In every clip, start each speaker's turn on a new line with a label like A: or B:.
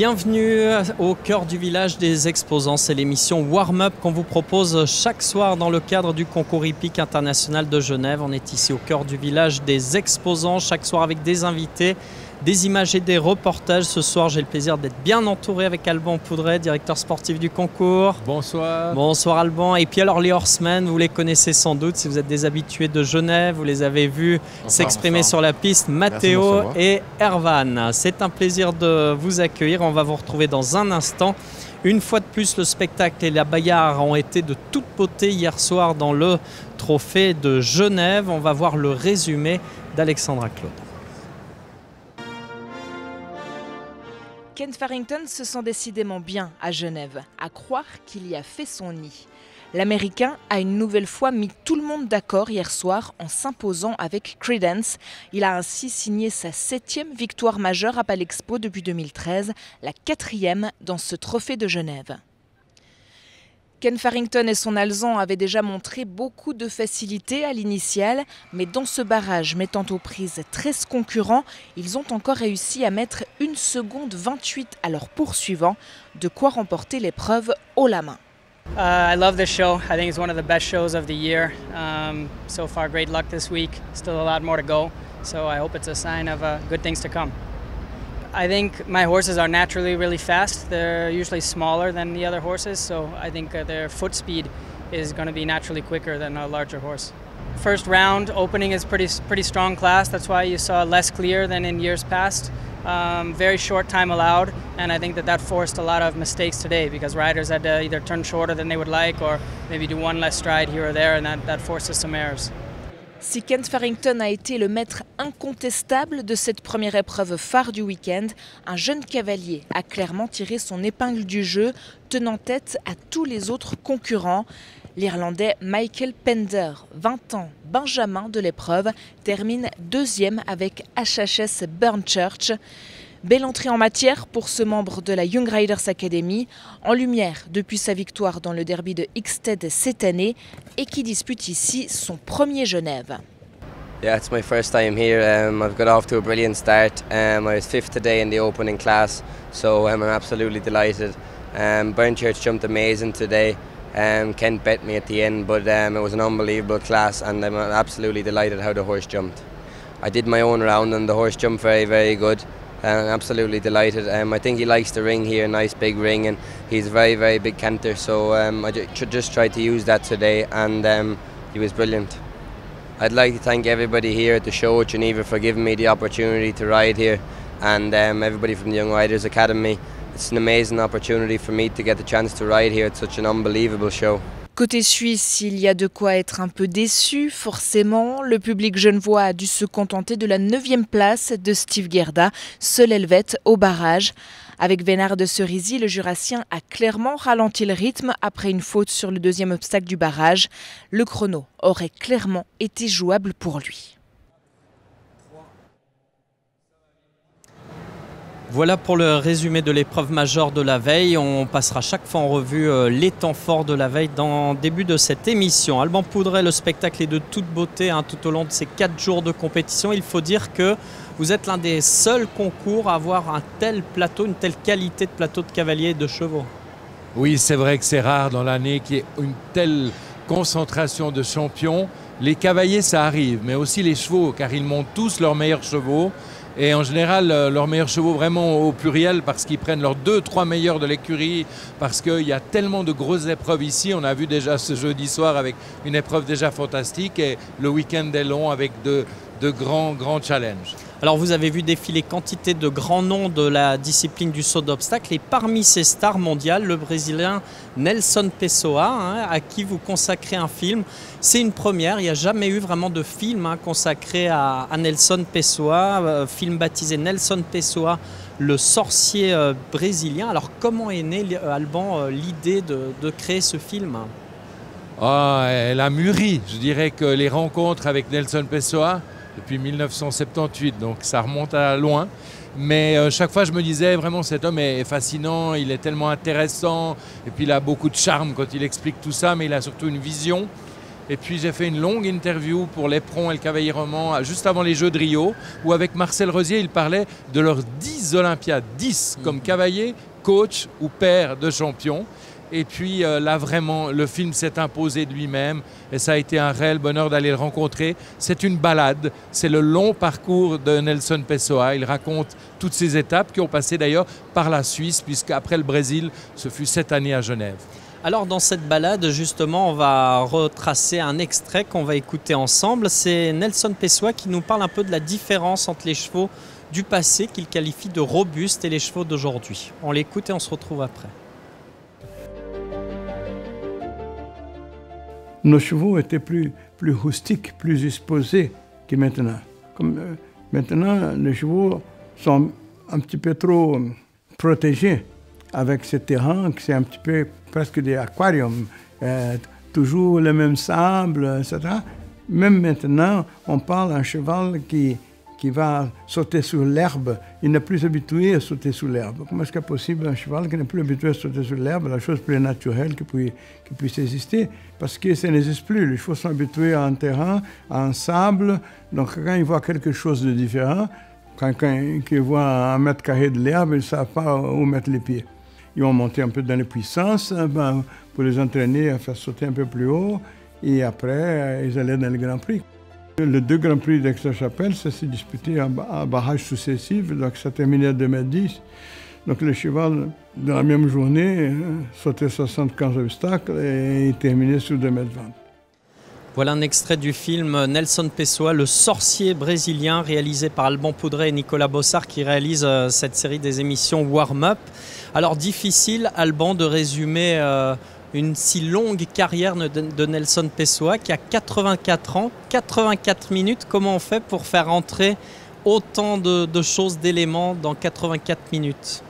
A: Bienvenue au cœur du village des exposants, c'est l'émission Warm Up qu'on vous propose chaque soir dans le cadre du concours hippique international de Genève. On est ici au cœur du village des exposants, chaque soir avec des invités, des images et des reportages. Ce soir, j'ai le plaisir d'être bien entouré avec Alban Poudret, directeur sportif du concours.
B: Bonsoir.
A: Bonsoir Alban. Et puis alors les horsemen, vous les connaissez sans doute si vous êtes des habitués de Genève, vous les avez vus s'exprimer sur la piste, Matteo et Erwan. C'est un plaisir de vous accueillir. On va vous retrouver dans un instant. Une fois de plus, le spectacle et la bagarre ont été de toute beauté hier soir dans le trophée de Genève. On va voir le résumé d'Alexandra Claude.
C: Ken Farrington se sent décidément bien à Genève, à croire qu'il y a fait son nid. L'Américain a une nouvelle fois mis tout le monde d'accord hier soir en s'imposant avec Creedence. Il a ainsi signé sa 7e victoire majeure à Palexpo depuis 2013, la 4e dans ce trophée de Genève. Ken Farrington et son alezan avaient déjà montré beaucoup de facilité à l'initiale, mais dans ce barrage mettant aux prises 13 concurrents, ils ont encore réussi à mettre 1 seconde 28 à leur poursuivant, de quoi remporter l'épreuve haut la main.
D: I love this show. I think it's one of the best shows of the year. So far, great luck this week. Still a lot more to go. So I hope it's a sign of good things to come. I think my horses are naturally really fast. They're usually smaller than the other horses, so I think their foot speed is going to be naturally quicker than a larger horse. First round opening is pretty strong class. That's why you saw less clear than in years past. Very short time allowed, and I think that forced a lot of mistakes today because riders had to either turn shorter than they would like or maybe do one less stride here or there, and that forces some errors.
C: Si Ken Farrington a été le maître incontestable de cette première épreuve phare du week-end, un jeune cavalier a clairement tiré son épingle du jeu, tenant tête à tous les autres concurrents. L'Irlandais Michael Pender, 20 ans, benjamin de l'épreuve, termine 2e avec HHS Burnchurch. Belle entrée en matière pour ce membre de la Young Riders Academy, en lumière depuis sa victoire dans le derby de Hickstead cette année et qui dispute ici son premier Genève.
E: Yeah, it's my first time here. I've got off to a brilliant start. I was 5th today in the opening class, so I'm absolutely delighted. Burnchurch jumped amazing today. Kent bet me at the end, but it was an unbelievable class and I'm absolutely delighted how the horse jumped. I did my own round and the horse jumped very, very good. Absolutely delighted. I think he likes the ring here, nice big ring, and he's a very, very big canter, so I just tried to use that today and he was brilliant. I'd like to thank everybody here at the show at Geneva for giving me the opportunity to ride here, and everybody from the Young Riders Academy. It's an amazing opportunity for me to get the chance to ride here at such an unbelievable show.
C: Côté suisse, il y a de quoi être un peu déçu, forcément. Le public genevois a dû se contenter de la 9e place de Steve Gerda, seul helvète au barrage. Avec Vénard de Cerisy, le Jurassien a clairement ralenti le rythme après une faute sur le 2e obstacle du barrage. Le chrono aurait clairement été jouable pour lui.
A: Voilà pour le résumé de l'épreuve majeure de la veille. On passera chaque fois en revue les temps forts de la veille dans le début de cette émission. Alban Poudret, le spectacle est de toute beauté tout au long de ces 4 jours de compétition. Il faut dire que vous êtes l'un des seuls concours à avoir un tel plateau, une telle qualité de plateau de cavaliers et de chevaux.
B: Oui, c'est vrai que c'est rare dans l'année qu'il y ait une telle concentration de champions. Les cavaliers, ça arrive, mais aussi les chevaux, car ils montent tous leurs meilleurs chevaux. Et en général, leurs meilleurs chevaux vraiment au pluriel parce qu'ils prennent leurs 2-3 meilleurs de l'écurie parce qu'il y a tellement de grosses épreuves ici. On a vu déjà ce jeudi soir avec une épreuve déjà fantastique et le week-end est long avec de grands challenges.
A: Alors vous avez vu défiler quantité de grands noms de la discipline du saut d'obstacle et parmi ces stars mondiales, le Brésilien Nelson Pessoa, à qui vous consacrez un film. C'est une première, il n'y a jamais eu vraiment de film consacré à Nelson Pessoa, film baptisé Nelson Pessoa, le sorcier brésilien. Alors comment est née, Alban, l'idée de créer ce film ?
B: Elle a mûri, je dirais que les rencontres avec Nelson Pessoa, depuis 1978, donc ça remonte à loin. Mais chaque fois, je me disais, vraiment, cet homme est fascinant, il est tellement intéressant, et puis il a beaucoup de charme quand il explique tout ça, mais il a surtout une vision. Et puis j'ai fait une longue interview pour l'Éperon et le Cavalier Roman juste avant les Jeux de Rio, où avec Marcel Rosier, il parlait de leurs 10 Olympiades, 10 comme cavalier, coach ou père de champion. Et puis là vraiment, le film s'est imposé de lui-même et ça a été un réel bonheur d'aller le rencontrer. C'est une balade, c'est le long parcours de Nelson Pessoa. Il raconte toutes ces étapes qui ont passé d'ailleurs par la Suisse, puisqu'après le Brésil, ce fut cette année à Genève.
A: Alors dans cette balade, justement, on va retracer un extrait qu'on va écouter ensemble. C'est Nelson Pessoa qui nous parle un peu de la différence entre les chevaux du passé qu'il qualifie de robustes et les chevaux d'aujourd'hui. On l'écoute et on se retrouve après.
F: Nos chevaux étaient plus rustiques, plus exposés que maintenant. Comme maintenant, les chevaux sont un petit peu trop protégés avec ce terrain, que c'est un petit peu presque des aquariums, toujours le même sable, etc. Même maintenant, on parle d'un cheval qui va sauter sur l'herbe. Il n'est plus habitué à sauter sur l'herbe. Comment est-ce qu'il est possible un cheval qui n'est plus habitué à sauter sur l'herbe, la chose plus naturelle qui puisse exister? Parce que ça n'existe plus. Les chevaux sont habitués à un terrain, à un sable. Donc quand ils voient quelque chose de différent, quand ils voient 1 mètre carré de l'herbe, ils ne savent pas où mettre les pieds. Ils vont monter un peu dans les puissances pour les entraîner à faire sauter un peu plus haut. Et après, ils allaient dans le Grand Prix. Le 2 Grand Prix d'Aix-la-Chapelle, ça s'est disputé en barrages successifs, donc ça terminait en 2010. Donc le cheval, dans la même journée, sautait 75 obstacles et il terminait sur 2,20 m.
A: Voilà un extrait du film Nelson Pessoa, le sorcier brésilien, réalisé par Alban Poudret et Nicolas Bossard, qui réalise cette série des émissions Warm-Up. Alors difficile, Alban, de résumer une si longue carrière de Nelson Pessoa qui a 84 ans, 84 minutes. Comment on fait pour faire entrer autant de choses, d'éléments dans 84 minutes?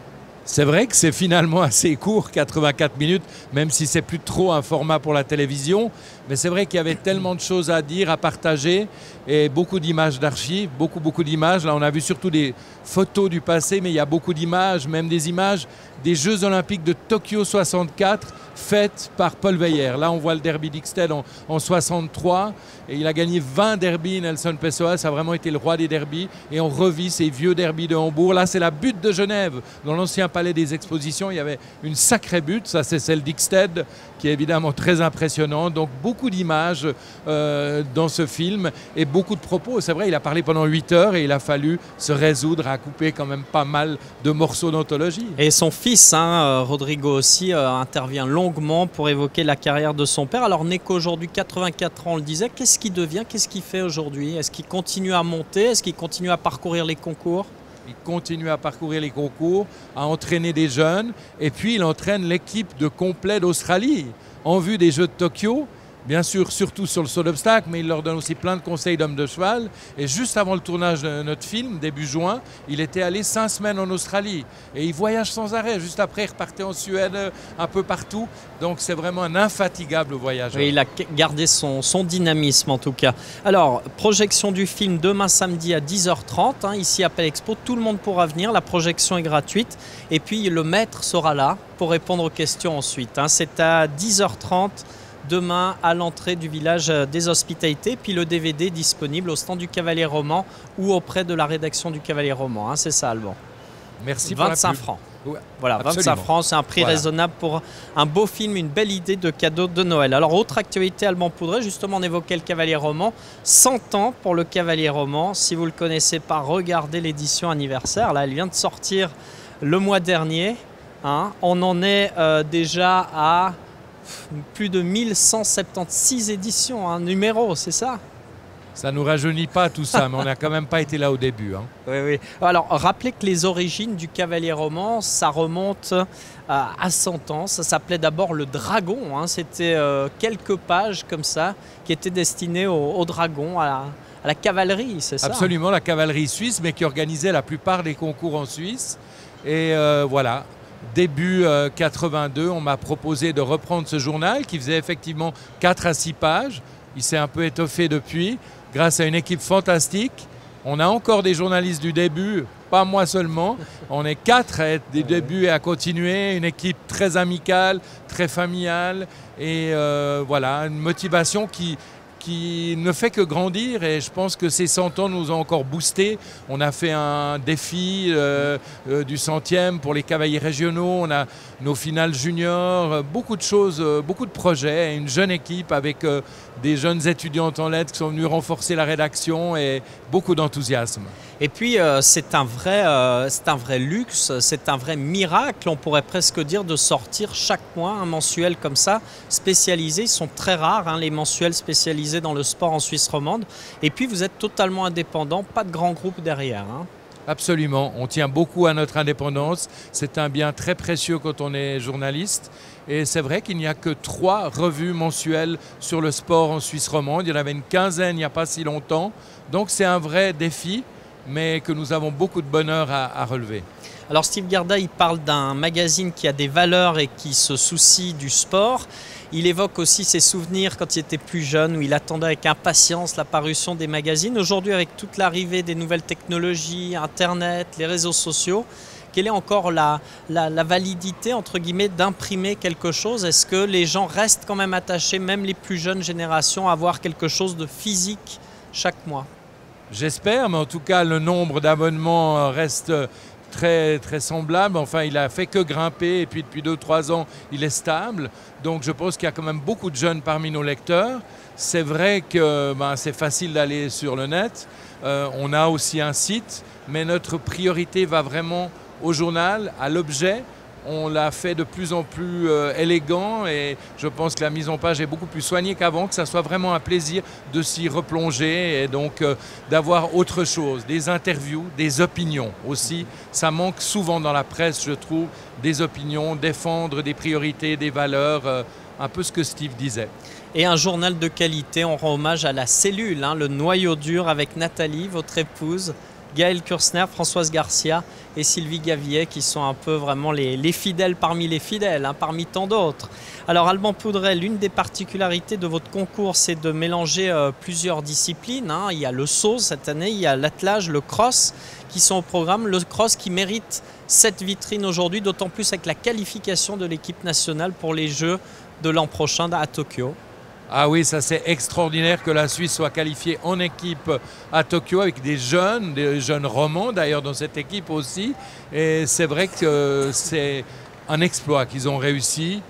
B: C'est vrai que c'est finalement assez court, 84 minutes, même si c'est plus trop un format pour la télévision. Mais c'est vrai qu'il y avait tellement de choses à dire, à partager, et beaucoup d'images d'archives, beaucoup d'images. Là, on a vu surtout des photos du passé, mais il y a beaucoup d'images, même des images des Jeux Olympiques de Tokyo 64, faites par Paul Weyer. Là, on voit le derby d'Ixted en 63, et il a gagné 20 derbys, Nelson Pessoa. Ça a vraiment été le roi des derbys, et on revit ces vieux derbys de Hambourg. Là, c'est la butte de Genève, dans l'ancien palais des expositions. Il y avait une sacrée butte, ça c'est celle d'Ixted, qui est évidemment très impressionnante. Donc beaucoup d'images dans ce film, et beaucoup de propos. C'est vrai, il a parlé pendant 8 heures, et il a fallu se résoudre à couper quand même pas mal de morceaux d'anthologie.
A: Et son fils, Rodrigo aussi, intervient longuement pour évoquer la carrière de son père. Alors Neko, aujourd'hui 84 ans, on le disait, qu'est-ce qu'il devient, qu'est-ce qu'il fait aujourd'hui? Est-ce qu'il continue à monter? Est-ce qu'il continue à parcourir les concours?
B: Il continue à parcourir les concours, à entraîner des jeunes, et puis il entraîne l'équipe de complet d'Australie en vue des Jeux de Tokyo. Bien sûr, surtout sur le saut d'obstacle, mais il leur donne aussi plein de conseils d'hommes de cheval. Et juste avant le tournage de notre film, début juin, il était allé 5 semaines en Australie. Et il voyage sans arrêt. Juste après, il repartait en Suède, un peu partout. Donc c'est vraiment un infatigable voyageur.
A: Oui, il a gardé son dynamisme en tout cas. Alors, projection du film demain samedi à 10h30, ici à Pélexpo. Tout le monde pourra venir, la projection est gratuite. Et puis le maître sera là pour répondre aux questions ensuite. C'est à 10h30. Demain à l'entrée du village des Hospitalités, puis le DVD disponible au stand du Cavalier Roman ou auprès de la rédaction du Cavalier Roman. C'est ça, Alban.
B: Merci pour
A: 25 francs.
B: Ouais,
A: voilà, absolument. 25 francs, c'est un prix raisonnable pour un beau film, une belle idée de cadeau de Noël. Alors, autre actualité, Alban Poudret, justement, on évoquait le Cavalier Roman. 100 ans pour le Cavalier Roman. Si vous ne le connaissez pas, regardez l'édition anniversaire. Là, elle vient de sortir le mois dernier. On en est déjà à plus de 1176 éditions, numéro, c'est ça?
B: Ça ne nous rajeunit pas tout ça, mais on n'a quand même pas été là au début.
A: Oui. Alors, rappelez que les origines du Cavalier Roman, ça remonte à 100 ans. Ça s'appelait d'abord le Dragon. C'était quelques pages comme ça qui étaient destinées au dragon, à la cavalerie, c'est ça?
B: Absolument, la cavalerie suisse, mais qui organisait la plupart des concours en Suisse. Et voilà. Début 82, on m'a proposé de reprendre ce journal qui faisait effectivement 4 à 6 pages. Il s'est un peu étoffé depuis, grâce à une équipe fantastique. On a encore des journalistes du début pas moi seulement. On est 4 à être des débuts et à continuer. Une équipe très amicale, très familiale. Et voilà, une motivation qui ne fait que grandir, et je pense que ces 100 ans nous ont encore boosté. On a fait un défi du 100e pour les cavaliers régionaux, on a nos finales juniors, beaucoup de choses, beaucoup de projets, une jeune équipe avec des jeunes étudiantes en lettres qui sont venus renforcer la rédaction et beaucoup d'enthousiasme.
A: Et puis c'est un vrai luxe, c'est un vrai miracle, on pourrait presque dire, de sortir chaque mois un mensuel comme ça, spécialisé. Ils sont très rares, hein, les mensuels spécialisés dans le sport en Suisse romande. Et puis vous êtes totalement indépendant, pas de grand groupe derrière. Hein.
B: Absolument, on tient beaucoup à notre indépendance. C'est un bien très précieux quand on est journaliste. Et c'est vrai qu'il n'y a que 3 revues mensuelles sur le sport en Suisse romande. Il y en avait une quinzaine il n'y a pas si longtemps. Donc c'est un vrai défi, mais que nous avons beaucoup de bonheur à relever.
A: Alors Steve Garda, il parle d'un magazine qui a des valeurs et qui se soucie du sport. Il évoque aussi ses souvenirs quand il était plus jeune, où il attendait avec impatience la parution des magazines. Aujourd'hui, avec toute l'arrivée des nouvelles technologies, Internet, les réseaux sociaux, quelle est encore la validité, entre guillemets, d'imprimer quelque chose? Est-ce que les gens restent quand même attachés, même les plus jeunes générations, à avoir quelque chose de physique chaque mois?
B: J'espère, mais en tout cas, le nombre d'abonnements reste très, très semblable. Enfin, il a fait que grimper, et puis depuis 2-3 ans, il est stable. Donc je pense qu'il y a quand même beaucoup de jeunes parmi nos lecteurs. C'est vrai que c'est facile d'aller sur le net. On a aussi un site, mais notre priorité va vraiment au journal, à l'objet. On l'a fait de plus en plus élégant, et je pense que la mise en page est beaucoup plus soignée qu'avant, que ça soit vraiment un plaisir de s'y replonger et donc d'avoir autre chose, des interviews, des opinions aussi. Ça manque souvent dans la presse, je trouve, des opinions, défendre des priorités, des valeurs, un peu ce que Steve disait.
A: Et un journal de qualité, on rend hommage à la cellule, hein, le noyau dur, avec Nathalie, votre épouse, Gaëlle Kursner, Françoise Garcia et Sylvie Gavillet, qui sont un peu vraiment les fidèles parmi les fidèles, hein, parmi tant d'autres. Alors Alban Poudret, l'une des particularités de votre concours, c'est de mélanger plusieurs disciplines. Hein. Il y a le saut cette année, il y a l'attelage, le cross qui sont au programme. Le cross qui mérite cette vitrine aujourd'hui, d'autant plus avec la qualification de l'équipe nationale pour les Jeux de l'an prochain à Tokyo.
B: Ah oui, ça c'est extraordinaire que la Suisse soit qualifiée en équipe à Tokyo avec des jeunes romans d'ailleurs dans cette équipe aussi. Et c'est vrai que c'est un exploit qu'ils ont réussi.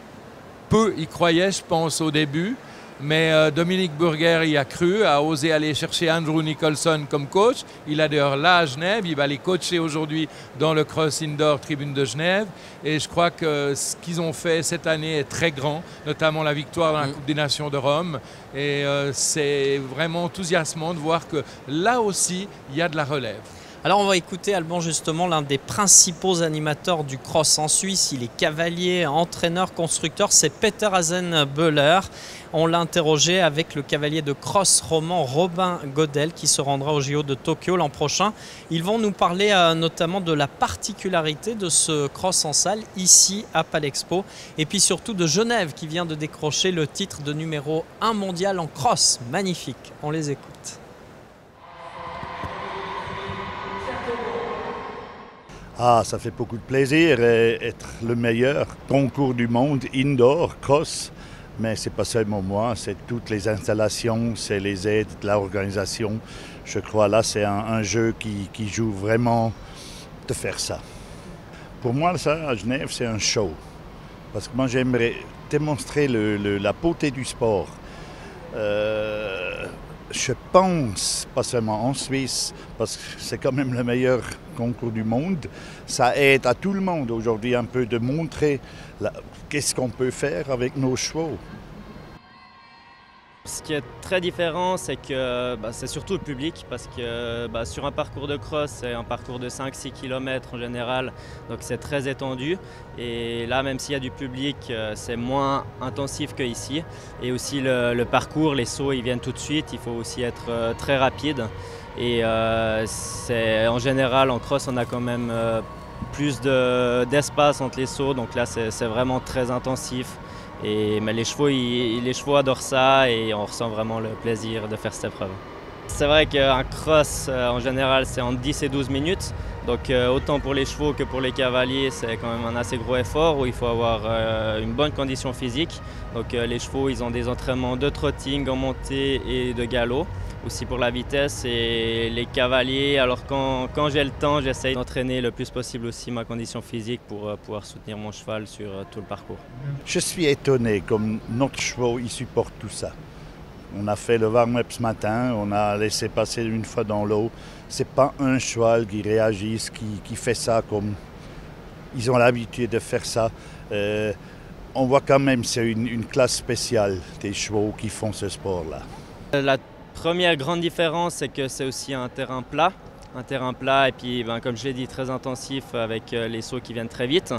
B: Peu y croyaient, je pense, au début. Mais Dominique Burger y a cru, a osé aller chercher Andrew Nicholson comme coach. Il a d'ailleurs là à Genève, il va les coacher aujourd'hui dans le Cross Indoor Tribune de Genève. Et je crois que ce qu'ils ont fait cette année est très grand, notamment la victoire dans la Coupe des Nations de Rome. Et c'est vraiment enthousiasmant de voir que là aussi, il y a de la relève.
A: Alors on va écouter Alban justement l'un des principaux animateurs du cross en Suisse. Il est cavalier, entraîneur, constructeur, c'est Peter Hasenböhler. On l'a interrogé avec le cavalier de cross roman Robin Godel qui se rendra au JO de Tokyo l'an prochain. Ils vont nous parler notamment de la particularité de ce cross en salle ici à Palexpo, et puis surtout de Genève qui vient de décrocher le titre de numéro 1 mondial en cross. Magnifique, on les écoute.
G: Ah, ça fait beaucoup de plaisir d'être le meilleur concours du monde indoor, cross. Mais ce n'est pas seulement moi, c'est toutes les installations, c'est les aides de l'organisation. Je crois là, c'est un jeu qui joue vraiment de faire ça. Pour moi, ça, à Genève, c'est un show. Parce que moi, j'aimerais démontrer la beauté du sport. Je pense, pas seulement en Suisse, parce que c'est quand même le meilleur concours du monde, ça aide à tout le monde aujourd'hui un peu de montrer qu'est-ce qu'on peut faire avec nos chevaux.
H: Ce qui est très différent, c'est que c'est surtout le public, parce que sur un parcours de cross, c'est un parcours de 5-6 km en général, donc c'est très étendu. Et là, même s'il y a du public, c'est moins intensif qu'ici. Et aussi le parcours, les sauts, ils viennent tout de suite, il faut aussi être très rapide. Et en général, en cross, on a quand même plus d'espace entre les sauts, donc là, c'est vraiment très intensif. Mais les chevaux adorent ça et on ressent vraiment le plaisir de faire cette épreuve. C'est vrai qu'un cross, en général, c'est entre 10 et 12 minutes. Donc autant pour les chevaux que pour les cavaliers, c'est quand même un assez gros effort où il faut avoir une bonne condition physique. Donc les chevaux, ils ont des entraînements de trotting, en montée et de galop. Aussi pour la vitesse, et les cavaliers, alors quand j'ai le temps, j'essaye d'entraîner le plus possible aussi ma condition physique pour pouvoir soutenir mon cheval sur tout le parcours.
G: Je suis étonné comme notre cheval, il supporte tout ça. On a fait le warm-up ce matin, on a laissé passer une fois dans l'eau. C'est pas un cheval qui réagit, qui fait ça comme ils ont l'habitude de faire ça. On voit quand même que c'est une classe spéciale des chevaux qui font ce sport-là.
H: La première grande différence, c'est que c'est aussi un terrain plat. Et puis, comme je l'ai dit, très intensif avec les sauts qui viennent très vite.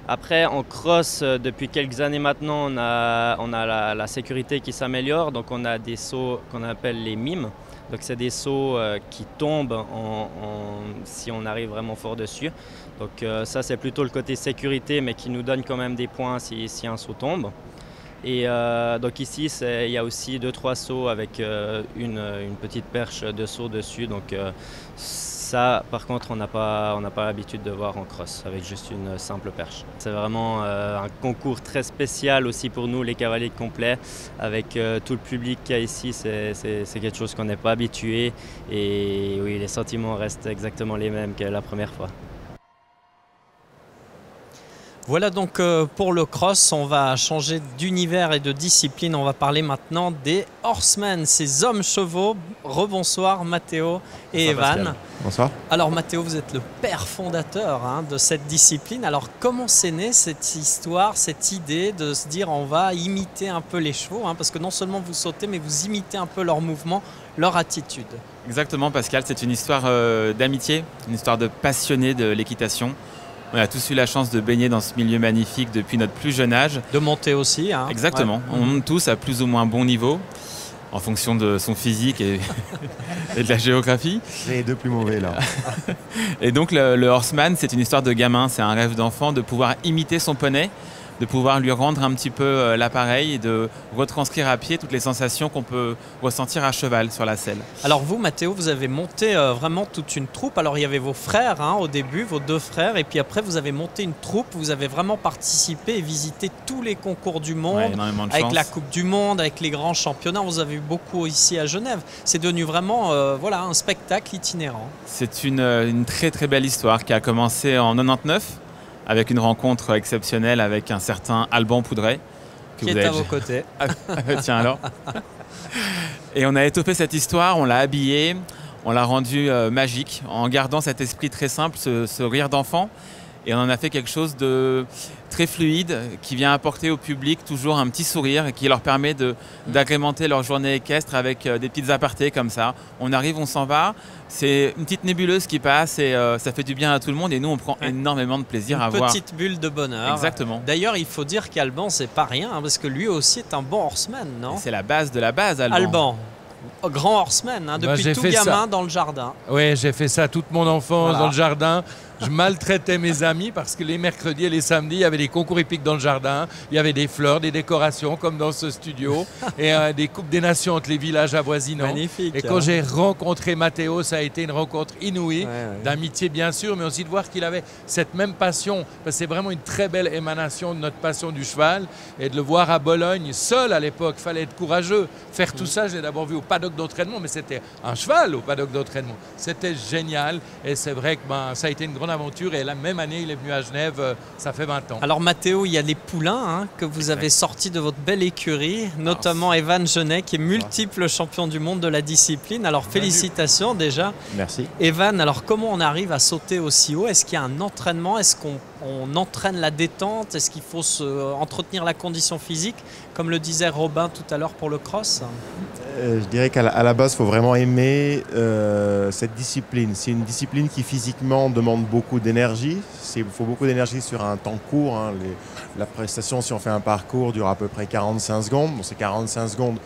H: Après, en cross, depuis quelques années maintenant, on a la sécurité qui s'améliore. Donc, on a des sauts qu'on appelle les mimes. Donc, c'est des sauts qui tombent si on arrive vraiment fort dessus. Donc, ça, c'est plutôt le côté sécurité, mais qui nous donne quand même des points si un saut tombe. Et donc ici, il y a aussi 2-3 sauts avec une petite perche de saut dessus. Donc ça, par contre, on n'a pas l'habitude de voir en cross avec juste une simple perche. C'est vraiment un concours très spécial aussi pour nous, les cavaliers complets. Avec tout le public qu'il y a ici, c'est quelque chose qu'on n'est pas habitué. Et oui, les sentiments restent exactement les mêmes que la première fois.
A: Voilà donc pour le cross, on va changer d'univers et de discipline. On va parler maintenant des horsemen, ces hommes chevaux. Rebonsoir Matteo et Evan.
I: Pascal. Bonsoir.
A: Alors Matteo, vous êtes le père fondateur de cette discipline. Alors comment c'est né cette histoire, cette idée de se dire on va imiter un peu les chevaux, parce que non seulement vous sautez, mais vous imitez un peu leurs mouvements, leur attitude.
I: Exactement Pascal, c'est une histoire d'amitié, une histoire de passionnés de l'équitation. On a tous eu la chance de baigner dans ce milieu magnifique depuis notre plus jeune âge.
A: De monter aussi.
I: Exactement. Ouais. On monte tous à plus ou moins bon niveau, en fonction de son physique et de la géographie.
J: J'ai les deux plus mauvais là.
I: Et donc le horseman, c'est une histoire de gamin, c'est un rêve d'enfant de pouvoir imiter son poney, de pouvoir lui rendre un petit peu l'appareil et de retranscrire à pied toutes les sensations qu'on peut ressentir à cheval sur la selle.
A: Alors vous, Matteo, vous avez monté vraiment toute une troupe. Alors il y avait vos frères au début, vos 2 frères, et puis après vous avez monté une troupe, vous avez vraiment participé et visité tous les concours du monde, avec la Coupe du Monde, avec les grands championnats. Vous avez eu beaucoup ici à Genève. C'est devenu vraiment un spectacle itinérant.
I: C'est une très très belle histoire qui a commencé en 99. Avec une rencontre exceptionnelle avec un certain Alban Poudret.
A: Qui est à vos côtés.
I: Tiens alors. Et on a étoffé cette histoire, on l'a habillée, on l'a rendue magique, en gardant cet esprit très simple, ce rire d'enfant. Et on en a fait quelque chose de très fluide, qui vient apporter au public toujours un petit sourire et qui leur permet d'agrémenter leur journée équestre avec des petites apartés comme ça. On arrive, on s'en va, c'est une petite nébuleuse qui passe et ça fait du bien à tout le monde et nous on prend énormément de plaisir à voir.
A: Une petite bulle de bonheur.
I: Exactement.
A: D'ailleurs, il faut dire qu'Alban, c'est pas rien, parce que lui aussi est un bon horseman, non?
I: C'est la base de la base, Alban.
A: Alban. Grand horseman, depuis tout gamin dans le jardin.
B: Oui, j'ai fait ça toute mon enfance dans le jardin. Je maltraitais mes amis parce que les mercredis et les samedis, il y avait des concours hippiques dans le jardin. Il y avait des fleurs, des décorations comme dans ce studio et des Coupes des Nations entre les villages avoisinants.
A: Magnifique.
B: Et quand j'ai rencontré Matteo, ça a été une rencontre inouïe, d'amitié bien sûr, mais aussi de voir qu'il avait cette même passion. Parce que c'est vraiment une très belle émanation de notre passion du cheval. Et de le voir à Bologne, seul à l'époque, il fallait être courageux. Faire tout ça, je l'ai d'abord vu au paddock d'entraînement, mais c'était un cheval au paddock d'entraînement. C'était génial et c'est vrai que ça a été une grande aventure et la même année il est venu à Genève, ça fait 20 ans.
A: Alors Matteo, il y a les poulains que vous avez sortis de votre belle écurie, notamment Evan Genet qui est multiple champion du monde de la discipline. Alors félicitations déjà.
J: Merci.
A: Evan, alors comment on arrive à sauter aussi haut? Est-ce qu'il y a un entraînement? Est-ce qu'on entraîne la détente? Est-ce qu'il faut entretenir la condition physique, comme le disait Robin tout à l'heure pour le cross?
J: Je dirais qu'à la base, il faut vraiment aimer cette discipline. C'est une discipline qui physiquement demande beaucoup d'énergie. Il faut beaucoup d'énergie sur un temps court. La prestation, si on fait un parcours, dure à peu près 45 secondes. Bon, c'est 45 secondes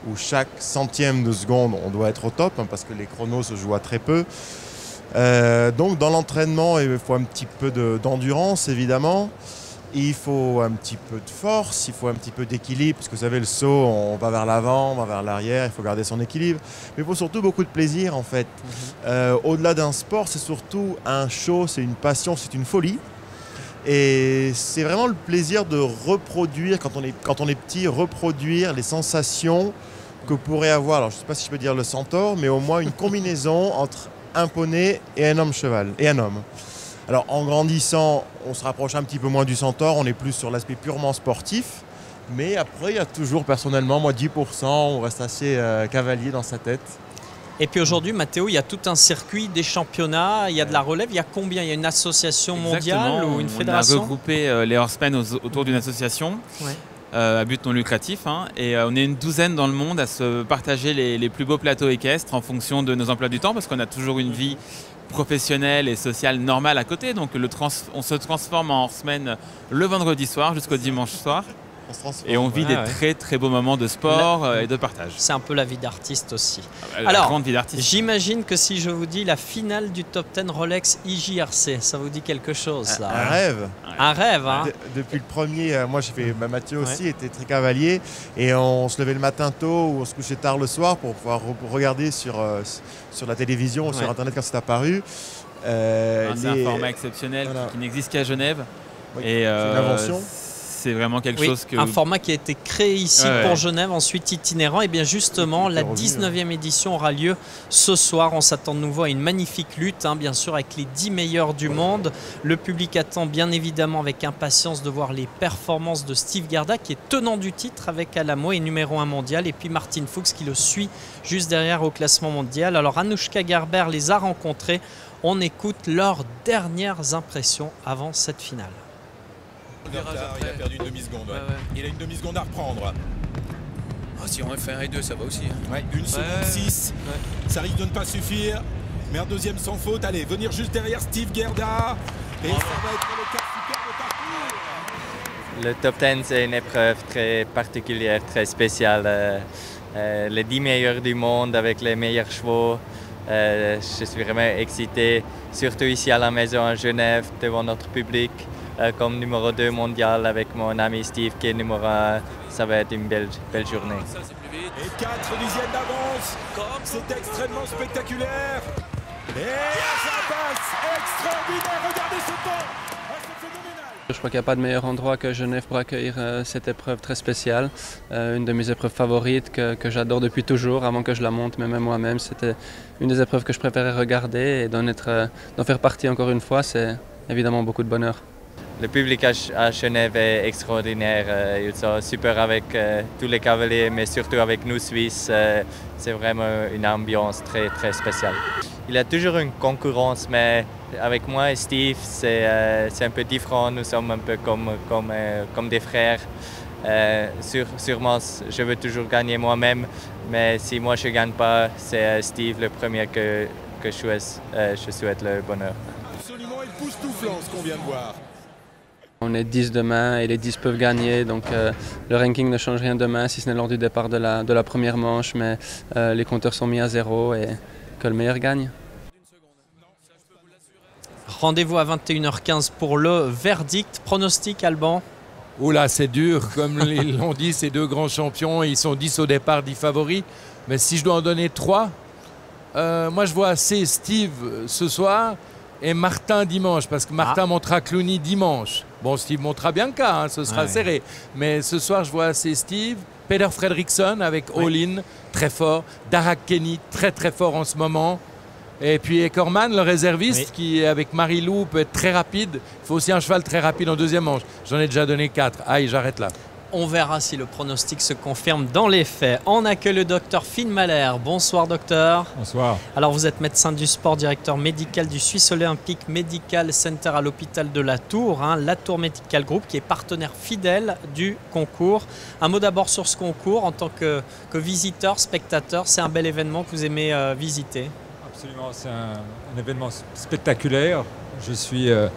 J: où chaque centième de seconde, on doit être au top parce que les chronos se jouent à très peu. Donc dans l'entraînement, il faut un petit peu d'endurance, évidemment. Il faut un petit peu de force, il faut un petit peu d'équilibre, parce que vous savez, le saut, on va vers l'avant, on va vers l'arrière, il faut garder son équilibre. Mais il faut surtout beaucoup de plaisir, en fait. Au-delà d'un sport, c'est surtout un show, c'est une passion, c'est une folie. Et c'est vraiment le plaisir de reproduire, quand on est petit, reproduire les sensations que pourrait avoir, alors je ne sais pas si je peux dire le centaure, mais au moins une combinaison entre un poney et un homme-cheval, et un homme. Alors en grandissant, on se rapproche un petit peu moins du centaure, on est plus sur l'aspect purement sportif. Mais après, il y a toujours personnellement, moi 10%, on reste assez cavalier dans sa tête.
A: Et puis aujourd'hui, Mathéo, il y a tout un circuit, des championnats, il y a de la relève. Il y a combien? Il y a une association mondiale ou une fédération?
I: On a regroupé les horsemen autour d'une association à but non lucratif. Et on est une douzaine dans le monde à se partager les plus beaux plateaux équestres en fonction de nos emplois du temps, parce qu'on a toujours une vie professionnelle et sociale normale à côté. Donc on se transforme en horsemen le vendredi soir jusqu'au dimanche soir. Et on vit des très très beaux moments de sport et de partage.
A: C'est un peu la vie d'artiste aussi.
I: Alors, grande vie d'artiste.
A: J'imagine que si je vous dis la finale du Top 10 Rolex IJRC, ça vous dit quelque chose là,
J: Un rêve.
A: Un rêve, hein.
J: Depuis le premier, moi j'ai fait, Mathieu aussi était très cavalier, et on se levait le matin tôt ou on se couchait tard le soir pour pouvoir regarder sur la télévision ou sur Internet quand c'est apparu.
I: C'est un format exceptionnel qui n'existe qu'à Genève. Et
J: c'est une invention.
A: C'est vraiment quelque chose que... Un format qui a été créé ici pour Genève, ensuite itinérant. Et bien justement, la 19e édition aura lieu ce soir. On s'attend de nouveau à une magnifique lutte, bien sûr, avec les 10 meilleurs du monde. Le public attend bien évidemment avec impatience de voir les performances de Steve Gerda, qui est tenant du titre avec Alamo et numéro 1 mondial. Et puis Martin Fuchs qui le suit juste derrière au classement mondial. Alors Anouchka Gerber les a rencontrés. On écoute leurs dernières impressions avant cette finale.
K: Il a perdu une demi-seconde. Il a une demi-seconde à reprendre. Si on fait 1 et 2, ça va aussi. 1 seconde 6. Ça risque de ne pas suffire. Mais un deuxième sans faute. Allez, venir juste derrière Steve Gerda. Et ça va être le cas super de parcours.
L: Le Top 10, c'est une épreuve très particulière, très spéciale. Les 10 meilleurs du monde avec les meilleurs chevaux. Je suis vraiment excité, surtout ici à la maison à Genève, devant notre public. Comme numéro 2 mondial avec mon ami Steve qui est numéro 1, ça va être une belle journée.
K: Et 4 dixièmes d'avance, c'est extrêmement spectaculaire. Et ça passe, extraordinaire, regardez ce temps. C'est phénoménal.
M: Je crois qu'il n'y a pas de meilleur endroit que Genève pour accueillir cette épreuve très spéciale. Une de mes épreuves favorites que j'adore depuis toujours, avant que je la monte même moi-même. C'était une des épreuves que je préférais regarder et d'en faire partie encore une fois, c'est évidemment beaucoup de bonheur.
L: Le public à Genève est extraordinaire. Ils sont super avec tous les cavaliers, mais surtout avec nous Suisses. C'est vraiment une ambiance très, très spéciale. Il y a toujours une concurrence, mais avec moi et Steve, c'est un peu différent. Nous sommes un peu comme des frères. Sûrement, je veux toujours gagner moi-même, mais si moi je ne gagne pas, c'est Steve le premier que je souhaite le bonheur.
K: Absolument époustouflant ce qu'on vient de voir.
M: On est 10 demain et les 10 peuvent gagner, donc le ranking ne change rien demain si ce n'est lors du départ de la première manche, mais les compteurs sont mis à 0 et que le meilleur gagne.
A: Rendez-vous à 21h15 pour le verdict. Pronostic, Alban?
B: Oula, c'est dur, comme ils l'ont dit, ces deux grands champions, ils sont 10 au départ, 10 favoris. Mais si je dois en donner 3, moi je vois assez Steve ce soir et Martin dimanche, parce que Martin montera Cluny dimanche. Bon, Steve montera Bianca, ce sera serré. Mais ce soir, je vois assez Steve, Peder Fredriksson avec All-In, très fort, Darragh Kenny, très très fort en ce moment. Et puis Eckermann, le réserviste, qui avec Marie-Lou peut être très rapide. Il faut aussi un cheval très rapide en deuxième manche. J'en ai déjà donné 4. Aïe, j'arrête là.
A: On verra si le pronostic se confirme dans les faits. On accueille le docteur Finn Mahler. Bonsoir docteur.
N: Bonsoir.
A: Alors vous êtes médecin du sport, directeur médical du Swiss Olympic Medical Center à l'hôpital de La Tour, La Tour Medical Group qui est partenaire fidèle du concours. Un mot d'abord sur ce concours en tant que visiteur, spectateur. C'est un bel événement que vous aimez visiter.
N: Absolument, c'est un événement spectaculaire. Je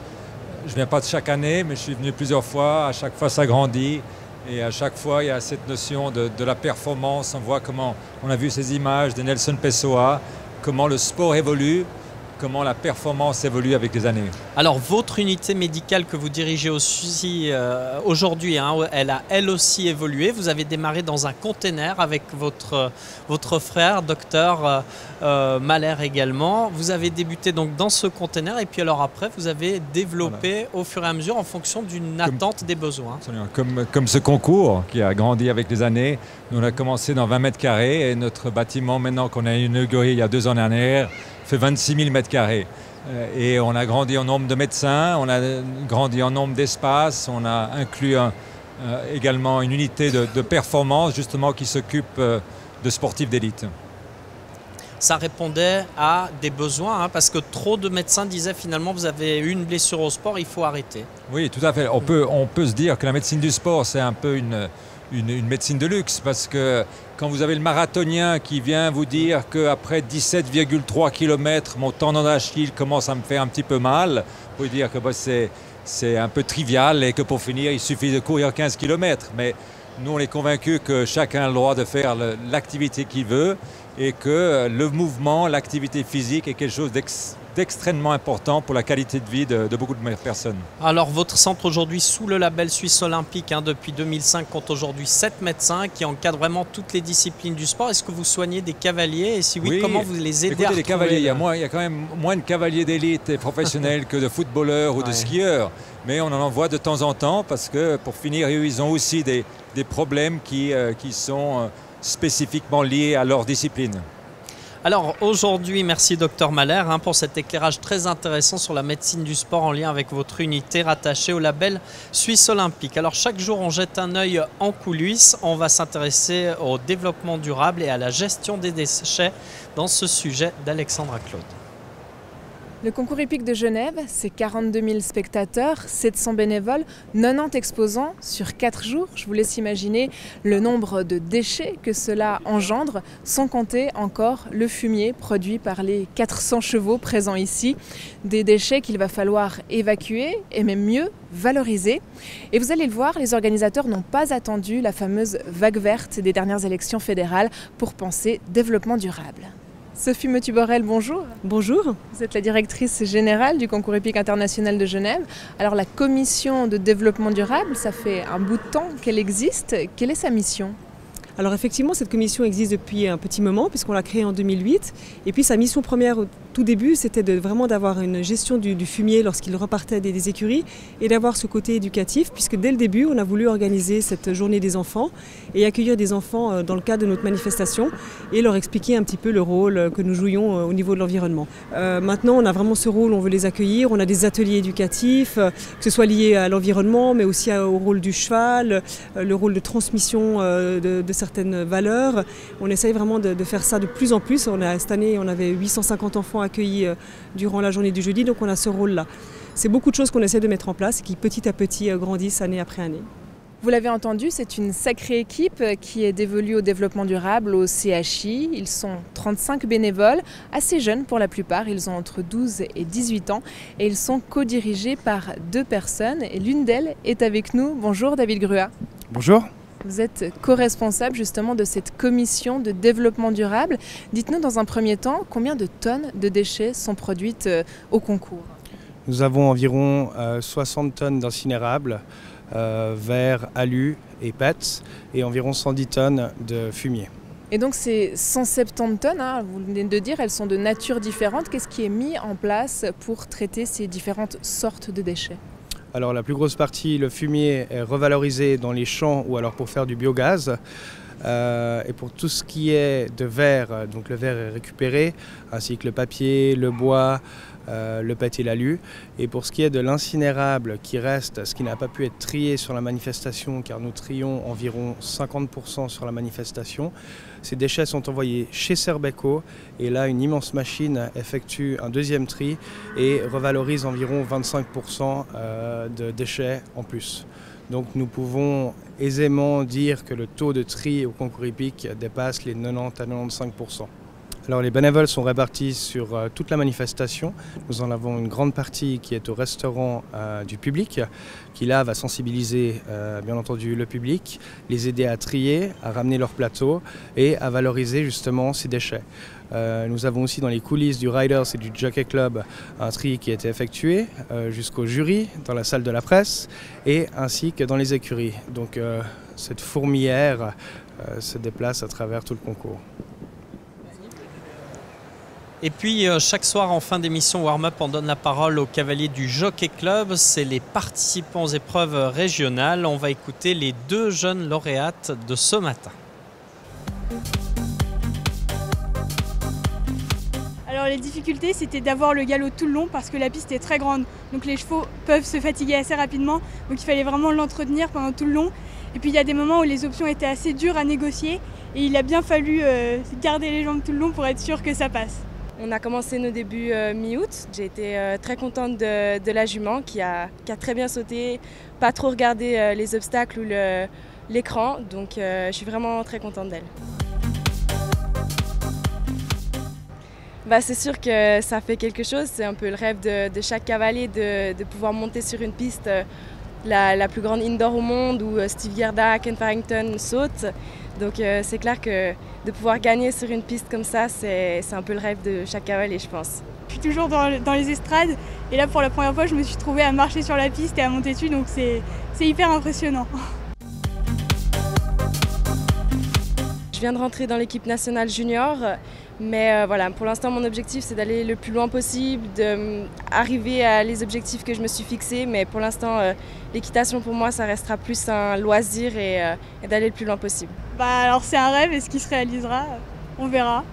N: viens pas de chaque année, mais je suis venu plusieurs fois. À chaque fois, ça grandit. Et à chaque fois, il y a cette notion de la performance. On voit comment, on a vu ces images de Nelson Pessoa, comment le sport évolue, comment la performance évolue avec les années.
A: Alors votre unité médicale que vous dirigez aussi aujourd'hui, hein, elle a elle aussi évolué. Vous avez démarré dans un container avec votre frère, docteur Mahler également. Vous avez débuté donc dans ce container et puis alors après vous avez développé au fur et à mesure en fonction d'une attente des besoins.
N: Comme ce concours qui a grandi avec les années, nous on a commencé dans 20 mètres carrés et notre bâtiment maintenant qu'on a inauguré il y a 2 ans en arrière fait 26 000 mètres carrés. Et on a grandi en nombre de médecins, on a grandi en nombre d'espaces, on a inclus également une unité de performance justement qui s'occupe de sportifs d'élite.
A: Ça répondait à des besoins, hein, parce que trop de médecins disaient finalement vous avez une blessure au sport, il faut arrêter.
N: Oui, tout à fait. On peut se dire que la médecine du sport, c'est un peu une médecine de luxe, parce que quand vous avez le marathonien qui vient vous dire qu'après 17,3 km, mon tendon d'Achille commence à me faire un petit peu mal, vous pouvez dire que c'est un peu trivial et que pour finir, il suffit de courir 15 km. Mais nous, on est convaincus que chacun a le droit de faire l'activité qu'il veut et que le mouvement, l'activité physique est quelque chose d'extrêmement important pour la qualité de vie de beaucoup de personnes.
A: Alors votre centre aujourd'hui sous le label Suisse Olympique, hein, depuis 2005, compte aujourd'hui 7 médecins qui encadrent vraiment toutes les disciplines du sport. Est-ce que vous soignez des cavaliers et si oui, comment vous les aidez à retrouver...
N: les cavaliers, il y a quand même moins de cavaliers d'élite et professionnels que de footballeurs ou de skieurs. Mais on en voit de temps en temps parce que pour finir, ils ont aussi des problèmes qui sont spécifiquement liés à leur discipline.
A: Alors aujourd'hui, merci Dr Mahler pour cet éclairage très intéressant sur la médecine du sport en lien avec votre unité rattachée au label Suisse Olympique. Alors chaque jour, on jette un œil en coulisses. On va s'intéresser au développement durable et à la gestion des déchets dans ce sujet d'Alexandra Claude.
C: Le concours hippique de Genève, c'est 42 000 spectateurs, 700 bénévoles, 90 exposants sur 4 jours. Je vous laisse imaginer le nombre de déchets que cela engendre, sans compter encore le fumier produit par les 400 chevaux présents ici. Des déchets qu'il va falloir évacuer et même mieux, valoriser. Et vous allez le voir, les organisateurs n'ont pas attendu la fameuse vague verte des dernières élections fédérales pour penser développement durable. Sophie Motu-Borel, bonjour.
O: Bonjour.
C: Vous êtes la directrice générale du concours hippique international de Genève. Alors la commission de développement durable, ça fait un bout de temps qu'elle existe. Quelle est sa mission ?
O: Alors effectivement, cette commission existe depuis un petit moment puisqu'on l'a créée en 2008. Et puis sa mission première au tout début, c'était vraiment d'avoir une gestion du fumier lorsqu'il repartait des écuries et d'avoir ce côté éducatif puisque dès le début, on a voulu organiser cette journée des enfants et accueillir des enfants dans le cadre de notre manifestation et leur expliquer un petit peu le rôle que nous jouions au niveau de l'environnement. Maintenant, on a vraiment ce rôle, on veut les accueillir. On a des ateliers éducatifs, que ce soit lié à l'environnement, mais aussi au rôle du cheval, le rôle de transmission de certaines valeurs. On essaye vraiment de faire ça de plus en plus. Cette année, on avait 850 enfants accueillis durant la journée du jeudi, donc on a ce rôle-là. C'est beaucoup de choses qu'on essaie de mettre en place et qui petit à petit grandissent année après année.
C: Vous l'avez entendu, c'est une sacrée équipe qui est dévolue au développement durable au CHI. Ils sont 35 bénévoles, assez jeunes pour la plupart. Ils ont entre 12 et 18 ans et ils sont co-dirigés par 2 personnes. Et l'une d'elles est avec nous. Bonjour David Grua.
P: Bonjour.
C: Vous êtes co-responsable justement de cette commission de développement durable. Dites-nous dans un premier temps, combien de tonnes de déchets sont produites au concours ?
P: Nous avons environ 60 tonnes d'incinérables, verre, alu et PET, et environ 110 tonnes de fumier.
C: Et donc ces 170 tonnes, vous venez de dire, elles sont de nature différente. Qu'est-ce qui est mis en place pour traiter ces différentes sortes de déchets ?
P: Alors la plus grosse partie, le fumier, est revalorisé dans les champs ou alors pour faire du biogaz. Et pour tout ce qui est de verre, donc le verre est récupéré, ainsi que le papier, le bois, le PET et l'alu. Et pour ce qui est de l'incinérable qui reste, ce qui n'a pas pu être trié sur la manifestation, car nous trions environ 50% sur la manifestation, ces déchets sont envoyés chez Serbeco et là une immense machine effectue un deuxième tri et revalorise environ 25% de déchets en plus. Donc nous pouvons aisément dire que le taux de tri au concours hippique dépasse les 90 à 95%. Alors les bénévoles sont répartis sur toute la manifestation. Nous en avons une grande partie qui est au restaurant du public, qui là va sensibiliser bien entendu le public, les aider à trier, à ramener leur plateau et à valoriser justement ces déchets. Nous avons aussi dans les coulisses du Riders et du Jockey Club un tri qui a été effectué jusqu'au jury, dans la salle de la presse et ainsi que dans les écuries. Donc cette fourmilière se déplace à travers tout le concours.
A: Et puis chaque soir en fin d'émission warm-up, on donne la parole aux cavaliers du Jockey Club. C'est les participants aux épreuves régionales. On va écouter les 2 jeunes lauréates de ce matin.
Q: Alors les difficultés, c'était d'avoir le galop tout le long parce que la piste est très grande. Donc les chevaux peuvent se fatiguer assez rapidement. Donc il fallait vraiment l'entretenir pendant tout le long. Et puis il y a des moments où les options étaient assez dures à négocier. Et il a bien fallu garder les jambes tout le long pour être sûr que ça passe.
R: On a commencé nos débuts mi-août. J'ai été très contente de la jument qui a très bien sauté, pas trop regardé les obstacles ou l'écran. Donc je suis vraiment très contente d'elle. C'est sûr que ça fait quelque chose, c'est un peu le rêve de chaque cavalier de pouvoir monter sur une piste la plus grande indoor au monde où Steve Gerda, Ken Farrington sautent. Donc c'est clair que de pouvoir gagner sur une piste comme ça, c'est un peu le rêve de chaque cavalier, je pense.
Q: Je suis toujours dans les estrades et là pour la première fois je me suis trouvée à marcher sur la piste et à monter dessus, donc c'est hyper impressionnant.
R: Je viens de rentrer dans l'équipe nationale junior, mais voilà, pour l'instant mon objectif c'est d'aller le plus loin possible, d'arriver à les objectifs que je me suis fixés, mais pour l'instant l'équitation pour moi ça restera plus un loisir et d'aller le plus loin possible.
Q: Alors c'est un rêve et ce qui se réalisera, on verra.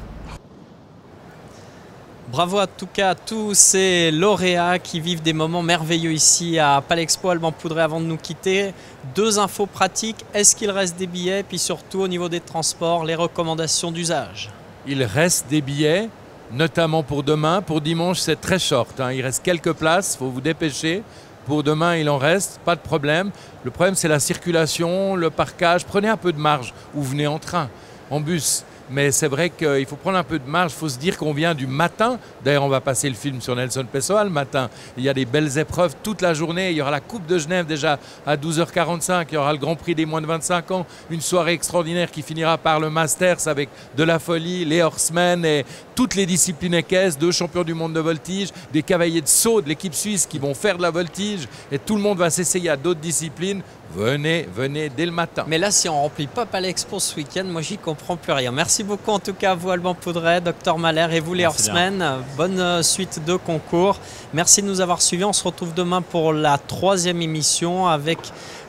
A: Bravo en tout cas à tous ces lauréats qui vivent des moments merveilleux ici à Palexpo Alban Poudret. Avant de nous quitter, 2 infos pratiques. Est-ce qu'il reste des billets? Puis surtout au niveau des transports, les recommandations d'usage.
B: Il reste des billets, notamment pour demain. Pour dimanche, c'est très short. Il reste quelques places, il faut vous dépêcher. Pour demain, il en reste, pas de problème. Le problème, c'est la circulation, le parquage. Prenez un peu de marge ou venez en train, en bus. Mais c'est vrai qu'il faut prendre un peu de marge, il faut se dire qu'on vient du matin. D'ailleurs, on va passer le film sur Nelson Pessoa le matin. Il y a des belles épreuves toute la journée. Il y aura la Coupe de Genève déjà à 12h45. Il y aura le Grand Prix des moins de 25 ans. Une soirée extraordinaire qui finira par le Masters avec de la folie, les horsemen et toutes les disciplines équestres, 2 champions du monde de voltige, des cavaliers de saut de l'équipe suisse qui vont faire de la voltige. Et tout le monde va s'essayer à d'autres disciplines. Venez dès le matin.
A: Mais là, si on ne remplit pas Palexpo ce week-end, moi, j'y comprends plus rien. Merci beaucoup en tout cas à vous, Alban Poudret, Dr Mahler et vous, les horsemen. Bonne suite de concours. Merci de nous avoir suivis. On se retrouve demain pour la 3e émission avec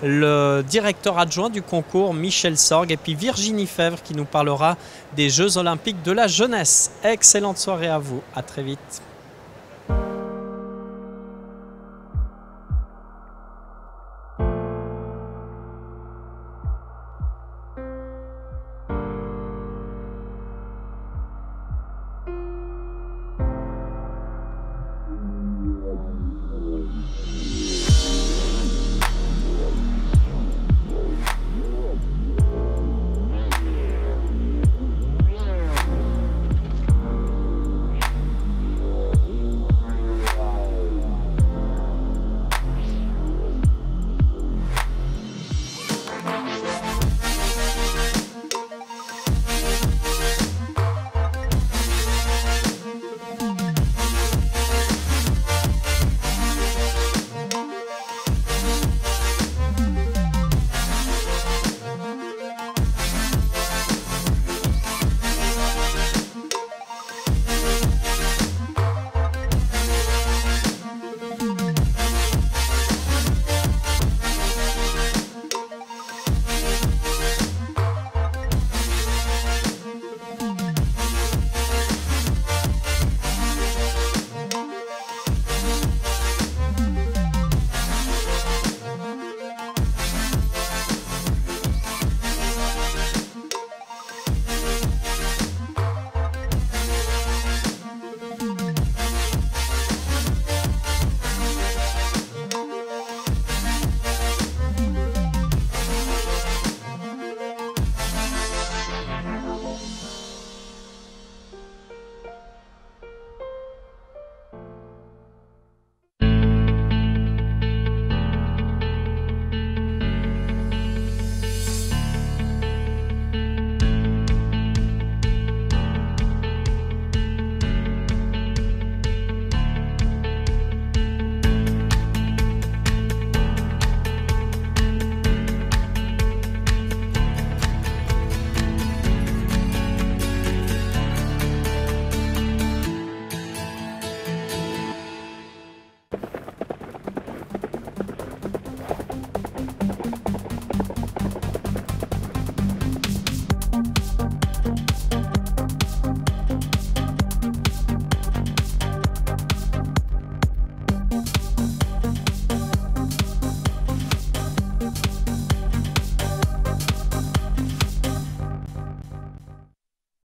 A: le directeur adjoint du concours, Michel Sorgue, et puis Virginie Fèvre qui nous parlera des Jeux Olympiques de la jeunesse. Excellente soirée à vous. À très vite.